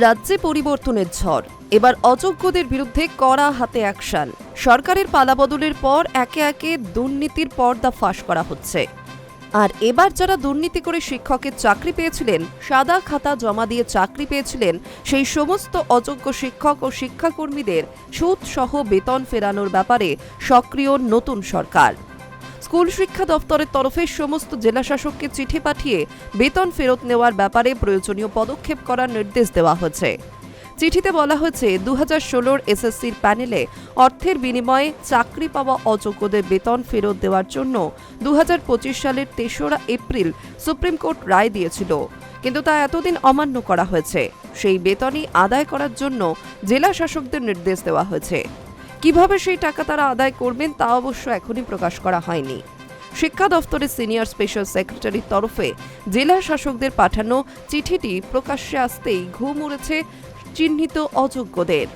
রাজ্যে পরিবর্তনের ঝড়, এবার অযোগ্যদের বিরুদ্ধে কড়া হাতে অ্যাকশন। সরকারের পালাবদলের পর একে একে দুর্নীতির পর্দা ফাঁস করা হচ্ছে। আর এবার যারা দুর্নীতি করে শিক্ষকের চাকরি পেয়েছিলেন, সাদা খাতা জমা দিয়ে চাকরি পেয়েছিলেন, সেই সমস্ত অযোগ্য শিক্ষক ও শিক্ষাকর্মীদের সুদ সহ বেতন ফেরানোর ব্যাপারে সক্রিয় নতুন সরকার। স্কুল শিক্ষা দফতরের তরফে সমস্ত জেলাশাসককে চিঠি পাঠিয়ে বেতন ফেরত নেওয়ার ব্যাপারে প্রয়োজনীয় পদক্ষেপ করার নির্দেশ দেওয়া হয়েছে। চিঠিতে বলা হয়েছে 2016 এসএসসির প্যানেলে অর্থের বিনিময়ে চাকরি পাওয়া অযোগ্যদের বেতন ফেরত দেওয়ার জন্য 2025 সালের 3রা এপ্রিল সুপ্রিম কোর্ট রায় দিয়েছিল, কিন্তু তা এতদিন অমান্য করা হয়েছে। সেই বেতনই আদায় করার জন্য জেলা শাসকদের নির্দেশ দেওয়া হয়েছে। কিভাবে সেই টাকা তারা আদায় করবেন তা অবশ্য এখনই প্রকাশ করা হয়নি। শিক্ষা দফতরের সিনিয়র স্পেশাল সেক্রেটারির তরফে জেলা শাসকদের পাঠানো চিঠিটি প্রকাশ্যে আসতেই ঘুম উড়েছে চিহ্নিত অযোগ্যদের।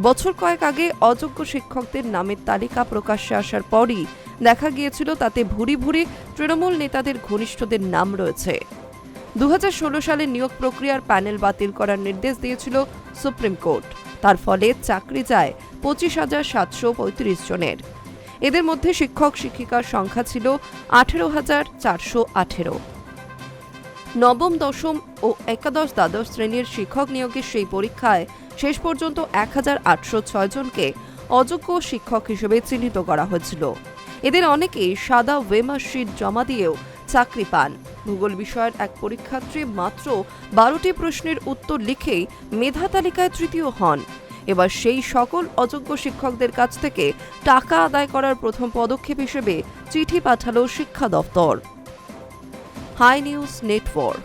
বছর কয়েক আগে অযোগ্য শিক্ষকদের নামের তালিকা প্রকাশ্যে আসার পরই দেখা গিয়েছিল তাতে ভুরি ভুরি তৃণমূল নেতাদের ঘনিষ্ঠদের নাম রয়েছে। 2016 সালে নিয়োগ প্রক্রিয়ার প্যানেল বাতিল করার নির্দেশ দিয়েছিল সুপ্রিম কোর্ট। তার ফলে চাকরি যায় 25,735 জনের। এদের মধ্যে শিক্ষক শিক্ষিকার সংখ্যা ছিল 18,418। নবম, দশম ও একাদশ দ্বাদশ শ্রেণীর শিক্ষক নিয়োগের সেই পরীক্ষায় শেষ পর্যন্ত 1,806 জনকে অযোগ্য শিক্ষক হিসেবে চিহ্নিত করা হয়েছিল। এদের অনেকেই সাদা ওয়েমার্কশিট জমা দিয়েও চাকরি পান। ভূগোল বিষয়ের এক পরীক্ষার্থী মাত্র 12টি প্রশ্নের উত্তর লিখেই মেধা তালিকায় তৃতীয় হন। এবার সেই সকল অযোগ্য শিক্ষকদের কাছ থেকে টাকা আদায় করার প্রথম পদক্ষেপ হিসেবে চিঠি পাঠালো শিক্ষা দফতর। Hi news network.